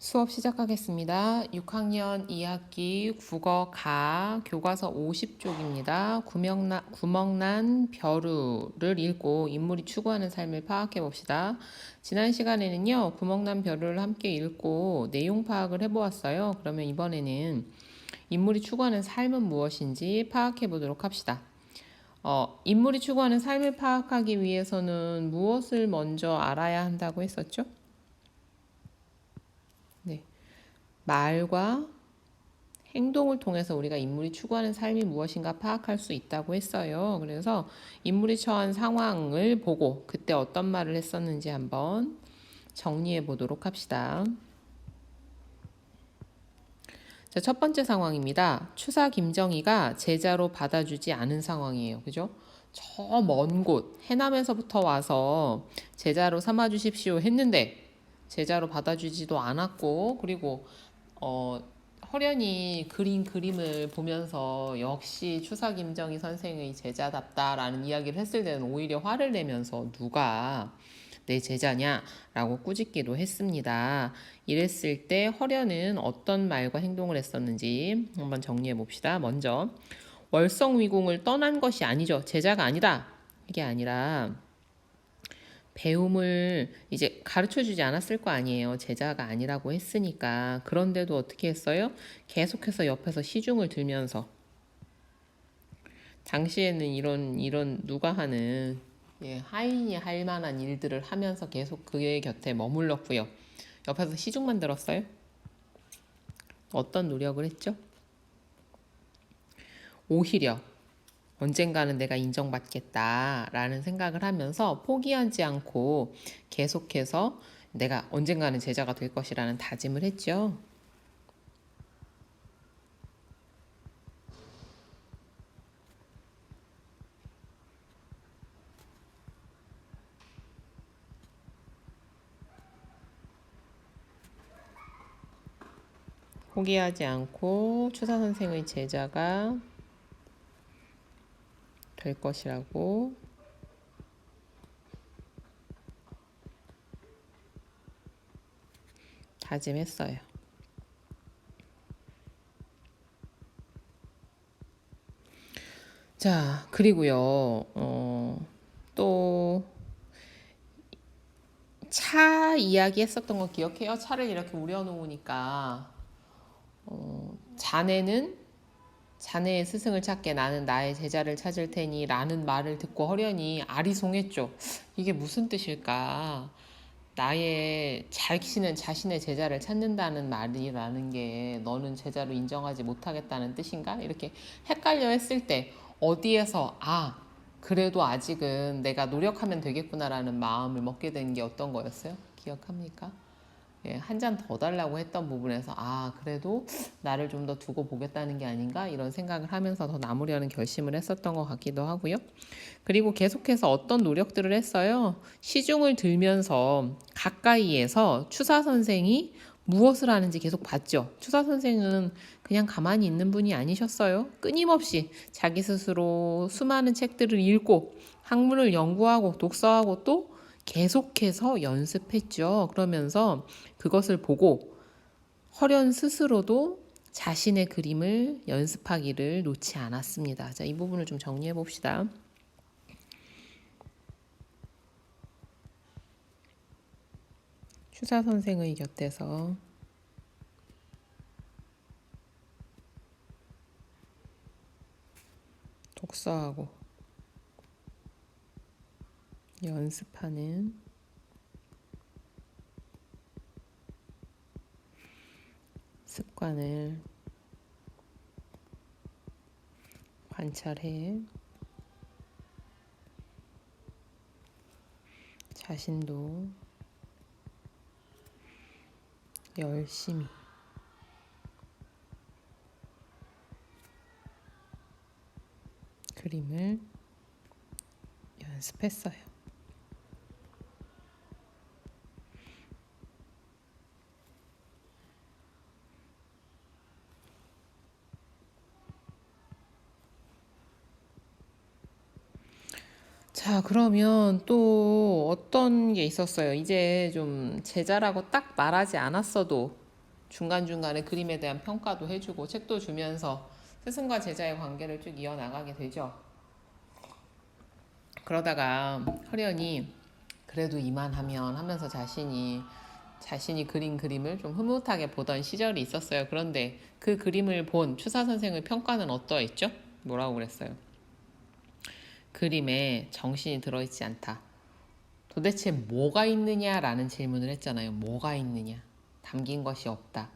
수업 시작하겠습니다. 6학년 2학기 국어 가 교과서 50쪽입니다. 구멍난 벼루를 읽고 인물이 추구하는 삶을 파악해 봅시다. 지난 시간에는요, 구멍난 벼루를 함께 읽고 내용 파악을 해보았어요. 그러면 이번에는 인물이 추구하는 삶은 무엇인지 파악해 보도록 합시다. 인물이 추구하는 삶을 파악하기 위해서는 무엇을 먼저 알아야 한다고 했었죠? 네. 말과 행동을 통해서 우리가 인물이 추구하는 삶이 무엇인가 파악할 수 있다고 했어요. 그래서 인물이 처한 상황을 보고 그때 어떤 말을 했었는지 한번 정리해 보도록 합시다. 자, 첫 번째 상황입니다. 추사 김정희가 제자로 받아주지 않은 상황이에요. 그죠? 저 먼 곳, 해남에서부터 와서 제자로 삼아주십시오 했는데 제자로 받아주지도 않았고, 그리고 허련히 그린 그림을 보면서 역시 추사 김정희 선생의 제자답다라는 이야기를 했을 때는 오히려 화를 내면서 누가 내 제자냐라고 꾸짖기도 했습니다. 이랬을 때 허련은 어떤 말과 행동을 했었는지 한번 정리해 봅시다. 먼저 월성위궁을 떠난 것이 아니죠. 제자가 아니다. 이게 아니라 배움을 이제 가르쳐 주지 않았을 거 아니에요. 제자가 아니라고 했으니까. 그런데도 어떻게 했어요? 계속해서 옆에서 시중을 들면서 당시에는 이런 누가 하는 하인이 할 만한 일들을 하면서 계속 그의 곁에 머물렀고요. 옆에서 시중만 들었어요? 어떤 노력을 했죠? 오히려 언젠가는 내가 인정받겠다라는 생각을 하면서 포기하지 않고 계속해서 내가 언젠가는 제자가 될 것이라는 다짐을 했죠. 포기하지 않고 추사 선생의 제자가 될 것이라고 다짐했어요. 자, 그리고요, 또, 차 이야기 했었던 거 기억해요? 차를 이렇게 우려놓으니까, 자네는 자네의 스승을 찾게 나는 나의 제자를 찾을 테니 라는 말을 듣고 허련히 아리송했죠. 이게 무슨 뜻일까? 나의 자신은 자신의 제자를 찾는다는 말이라는 게 너는 제자로 인정하지 못하겠다는 뜻인가? 이렇게 헷갈려 했을 때 어디에서 그래도 아직은 내가 노력하면 되겠구나라는 마음을 먹게 된 게 어떤 거였어요? 기억합니까? 한 잔 더 달라고 했던 부분에서 그래도 나를 좀 더 두고 보겠다는 게 아닌가 이런 생각을 하면서 더 남으려는 결심을 했었던 것 같기도 하고요. 그리고 계속해서 어떤 노력들을 했어요. 시중을 들면서 가까이에서 추사 선생이 무엇을 하는지 계속 봤죠. 추사 선생은 그냥 가만히 있는 분이 아니셨어요. 끊임없이 자기 스스로 수많은 책들을 읽고 학문을 연구하고 독서하고 또 계속해서 연습했죠. 그러면서 그것을 보고 허련 스스로도 자신의 그림을 연습하기를 놓지 않았습니다. 자, 이 부분을 좀 정리해 봅시다. 추사 선생의 곁에서 독서하고 연습하는 습관을 관찰해 자신도 열심히 그림을 연습했어요. 자, 그러면 또 어떤 게 있었어요? 이제 좀 제자라고 딱 말하지 않았어도 중간중간에 그림에 대한 평가도 해주고 책도 주면서 스승과 제자의 관계를 쭉 이어나가게 되죠. 그러다가 허련이 그래도 이만하면 하면서 자신이 그린 그림을 좀 흐뭇하게 보던 시절이 있었어요. 그런데 그 그림을 본 추사 선생의 평가는 어떠했죠? 뭐라고 그랬어요? 그림에 정신이 들어있지 않다. 도대체 뭐가 있느냐라는 질문을 했잖아요. 뭐가 있느냐? 담긴 것이 없다.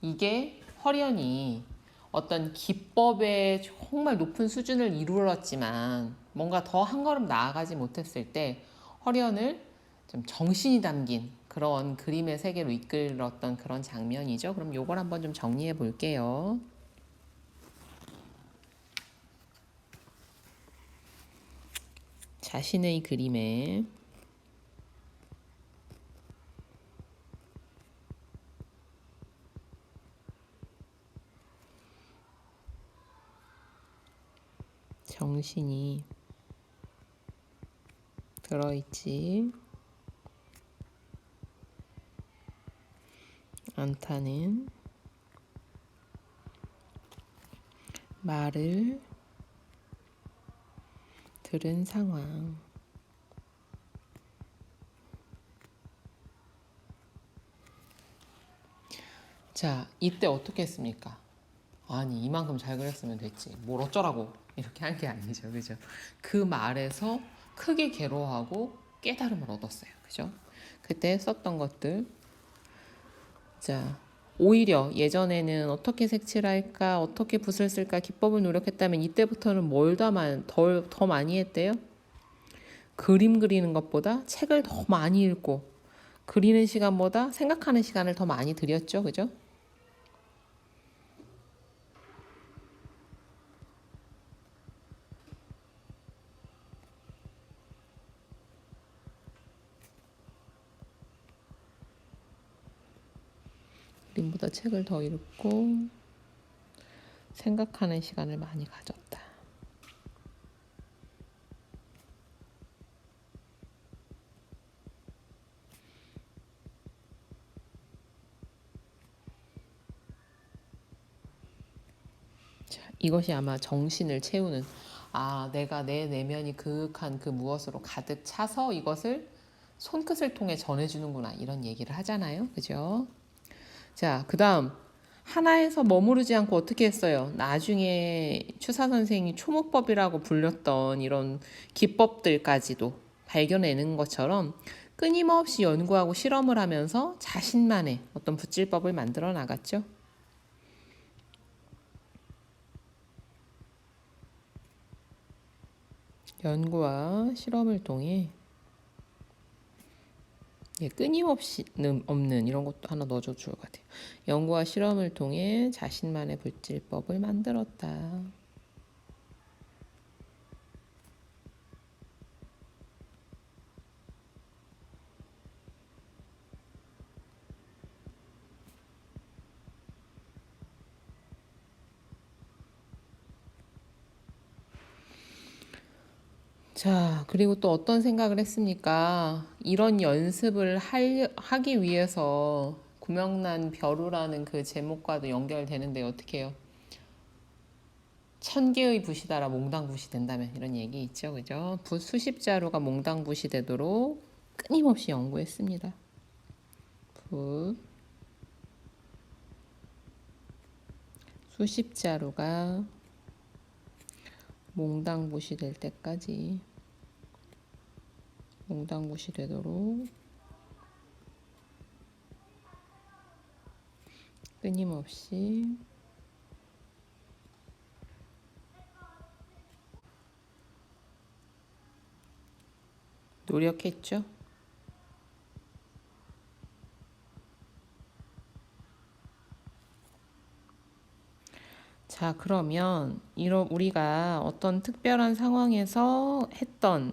이게 허련이 어떤 기법의 정말 높은 수준을 이루었지만 뭔가 더 한 걸음 나아가지 못했을 때 허련을 좀 정신이 담긴 그런 그림의 세계로 이끌었던 그런 장면이죠. 그럼 요걸 한번 좀 정리해 볼게요. 자신의 그림에 정신이 들어있지 않다는 말을 들은 상황. 자, 이때 어떻게 했습니까? 아니, 이만큼 잘 그렸으면 됐지. 뭘 어쩌라고. 이렇게 한 게 아니죠. 그죠? 그 말에서 크게 괴로워하고 깨달음을 얻었어요. 그죠? 그때 썼던 것들. 자, 오히려 예전에는 어떻게 색칠할까, 어떻게 붓을 쓸까 기법을 노력했다면 이때부터는 뭘 더 많이 했대요? 그림 그리는 것보다 책을 더 많이 읽고 그리는 시간보다 생각하는 시간을 더 많이 들였죠. 그죠? 그림보다 책을 더 읽고 생각하는 시간을 많이 가졌다. 자, 이것이 아마 정신을 채우는 내가 내 내면이 그윽한 그 무엇으로 가득 차서 이것을 손끝을 통해 전해주는구나 이런 얘기를 하잖아요. 그죠? 자, 그 다음 하나에서 머무르지 않고 어떻게 했어요? 나중에 추사 선생이 초목법이라고 불렸던 이런 기법들까지도 발견해낸 것처럼 끊임없이 연구하고 실험을 하면서 자신만의 어떤 붓질법을 만들어 나갔죠. 연구와 실험을 통해 끊임없이 없는 이런 것도 하나 넣어줘 줄 것 같아요. 연구와 실험을 통해 자신만의 붓질법을 만들었다. 자, 그리고 또 어떤 생각을 했습니까? 이런 연습을 하기 위해서 구명난 벼루라는 그 제목과도 연결되는데 어떻게 해요? 천 개의 붓이 달아 몽당붓이 된다면 이런 얘기 있죠, 그죠? 붓 수십 자루가 몽당붓이 되도록 끊임없이 연구했습니다. 붓 수십 자루가 몽당붓이 될 때까지 몽당붓이 되도록 끊임없이 노력했죠. 자, 그러면 우리가 어떤 특별한 상황에서 했던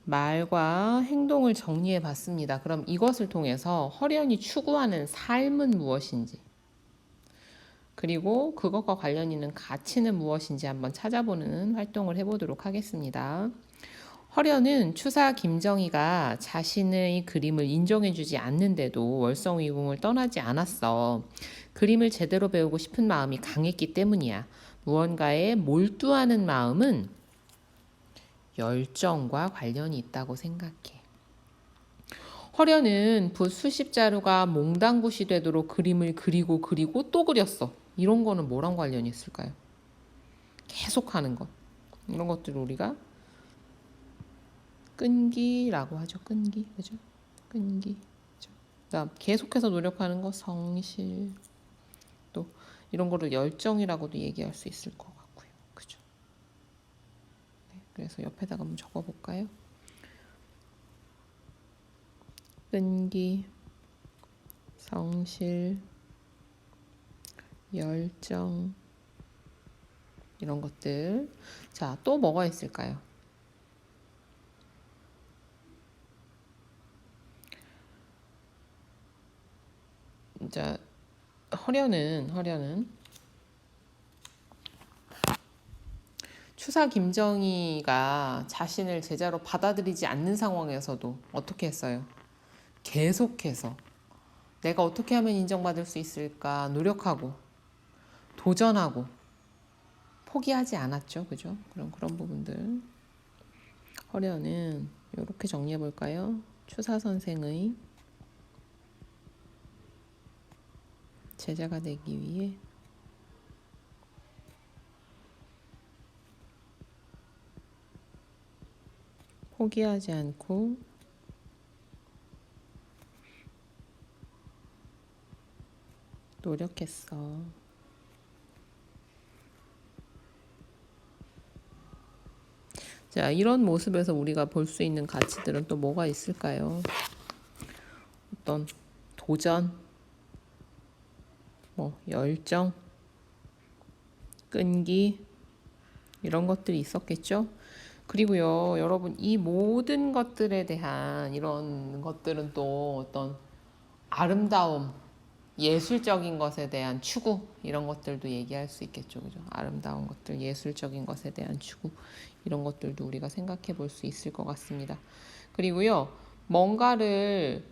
말과 행동을 정리해 봤습니다. 그럼 이것을 통해서 허련이 추구하는 삶은 무엇인지, 그리고 그것과 관련 있는 가치는 무엇인지 한번 찾아보는 활동을 해보도록 하겠습니다. 허련은 추사 김정희가 자신의 그림을 인정해주지 않는데도 월성위궁을 떠나지 않았어. 그림을 제대로 배우고 싶은 마음이 강했기 때문이야. 무언가에 몰두하는 마음은 열정과 관련이 있다고 생각해. 허련은 붓 수십 자루가 몽당붓이 되도록 그림을 그리고 또 그렸어. 이런 거는 뭐랑 관련이 있을까요? 계속하는 것. 이런 것들을 우리가 끈기라고 하죠. 끈기, 그죠? 끈기. 그죠? 그다음 계속해서 노력하는 거, 성실. 또 이런 거를 열정이라고도 얘기할 수 있을 것 같고요. 그죠? 네, 그래서 옆에다가 한번 적어볼까요? 끈기, 성실, 열정, 이런 것들. 자, 또 뭐가 있을까요? 자, 허련은 추사 김정희가 자신을 제자로 받아들이지 않는 상황에서도 어떻게 했어요? 계속해서 내가 어떻게 하면 인정받을 수 있을까 노력하고 도전하고 포기하지 않았죠. 그죠? 그런 부분들. 허련은 이렇게 정리해 볼까요? 추사 선생의 제자가 되기 위해 포기하지 않고 노력했어. 자, 이런 모습에서 우리가 볼 수 있는 가치들은 또 뭐가 있을까요? 어떤 도전, 열정, 끈기, 이런 것들이 있었겠죠? 그리고요, 여러분, 이 모든 것들에 대한 이런 것들은 또 어떤 아름다움, 예술적인 것에 대한 추구, 이런 것들도 얘기할 수 있겠죠. 그죠? 아름다운 것들, 예술적인 것에 대한 추구, 이런 것들도 우리가 생각해 볼 수 있을 것 같습니다. 그리고요, 뭔가를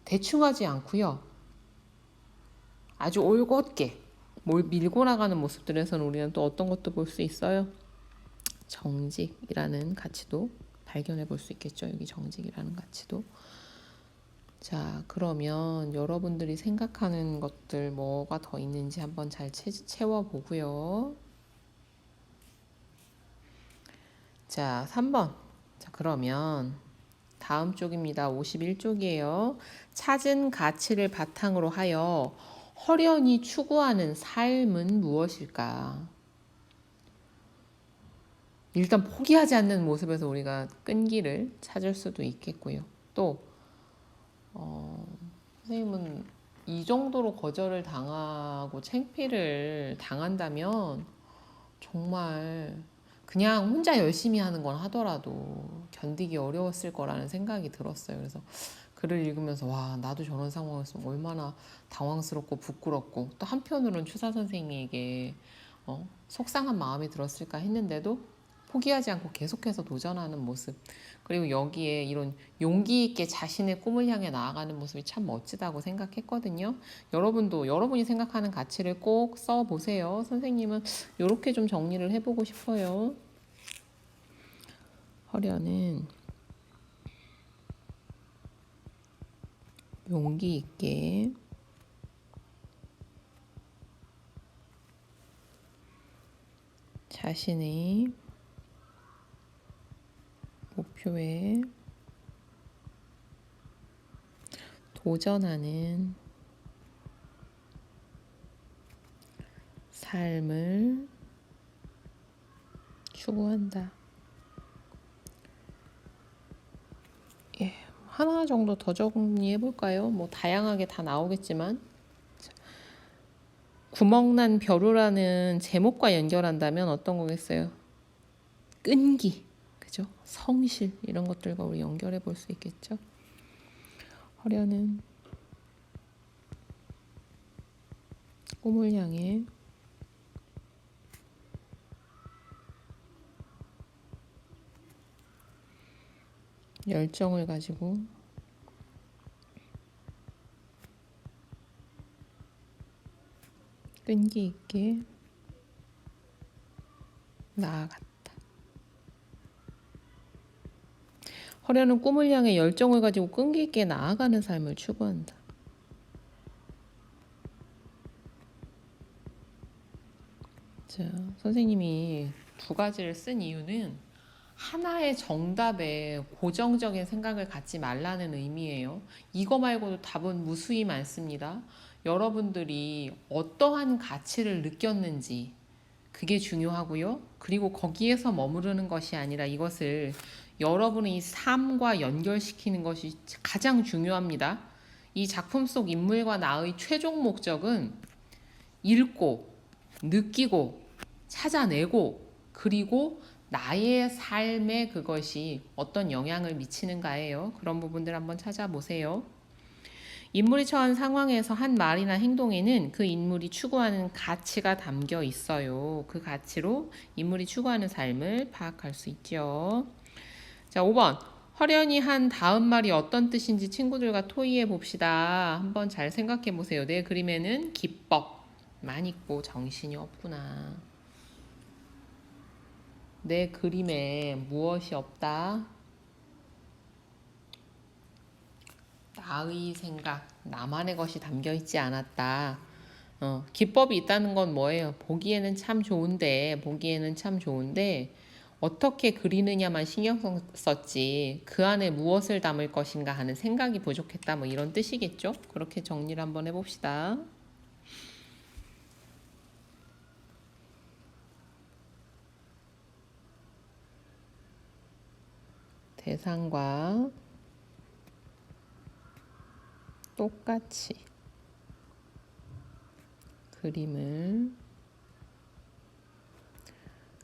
대충 하지 않고요, 아주 올곧게 밀고 나가는 모습들에서는 우리는 또 어떤 것도 볼 수 있어요? 정직이라는 가치도 발견해 볼 수 있겠죠. 여기 정직이라는 가치도. 자, 그러면 여러분들이 생각하는 것들 뭐가 더 있는지 한번 잘 채워보고요. 자, 3번. 자, 그러면 다음 쪽입니다. 51쪽이에요. 찾은 가치를 바탕으로 하여 허련히 추구하는 삶은 무엇일까? 일단 포기하지 않는 모습에서 우리가 끈기를 찾을 수도 있겠고요. 또 선생님은 이 정도로 거절을 당하고 창피를 당한다면 정말 그냥 혼자 열심히 하는 건 하더라도 견디기 어려웠을 거라는 생각이 들었어요. 그래서 글을 읽으면서 와, 나도 저런 상황에서 얼마나 당황스럽고 부끄럽고 또 한편으로는 추사 선생님에게 속상한 마음이 들었을까 했는데도 포기하지 않고 계속해서 도전하는 모습, 그리고 여기에 이런 용기 있게 자신의 꿈을 향해 나아가는 모습이 참 멋지다고 생각했거든요. 여러분도 여러분이 생각하는 가치를 꼭 써보세요. 선생님은 이렇게 좀 정리를 해보고 싶어요. 허련은 용기 있게 자신의 목표에 도전하는 삶을 추구한다. 예, 하나 정도 더 정리해 볼까요? 뭐 다양하게 다 나오겠지만 구멍난 벼루라는 제목과 연결한다면 어떤 거겠어요? 끈기, 그죠? 성실, 이런 것들과 우리 연결해 볼 수 있겠죠? 허련은 꿈을 향해 열정을 가지고 끈기 있게 나아갔다. 허련은 꿈을 향해 열정을 가지고 끈기 있게 나아가는 삶을 추구한다. 자, 선생님이 두 가지를 쓴 이유는 하나의 정답에 고정적인 생각을 갖지 말라는 의미예요. 이거 말고도 답은 무수히 많습니다. 여러분들이 어떠한 가치를 느꼈는지 그게 중요하고요. 그리고 거기에서 머무르는 것이 아니라 이것을 여러분의 삶과 연결시키는 것이 가장 중요합니다. 이 작품 속 인물과 나의 최종 목적은 읽고, 느끼고, 찾아내고, 그리고 나의 삶에 그것이 어떤 영향을 미치는가예요. 그런 부분들 한번 찾아보세요. 인물이 처한 상황에서 한 말이나 행동에는 그 인물이 추구하는 가치가 담겨 있어요. 그 가치로 인물이 추구하는 삶을 파악할 수 있죠. 자, 5번. 허련이 한 다음 말이 어떤 뜻인지 친구들과 토의해 봅시다. 한번 잘 생각해 보세요. 내 그림에는 기법만 있고 정신이 없구나. 내 그림에 무엇이 없다? 나의 생각, 나만의 것이 담겨 있지 않았다. 기법이 있다는 건 뭐예요? 보기에는 참 좋은데, 어떻게 그리느냐만 신경 썼지, 그 안에 무엇을 담을 것인가 하는 생각이 부족했다. 뭐 이런 뜻이겠죠? 그렇게 정리를 한번 해봅시다. 대상과 똑같이 그림을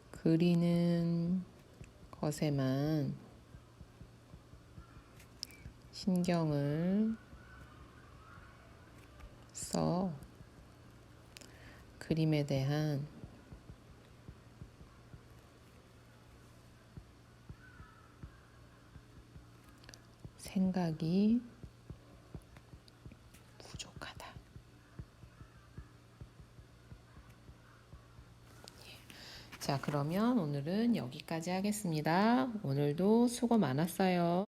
그리는 것에만 신경을 써 그림에 대한 생각이 부족하다. 자, 그러면 오늘은 여기까지 하겠습니다. 오늘도 수고 많았어요.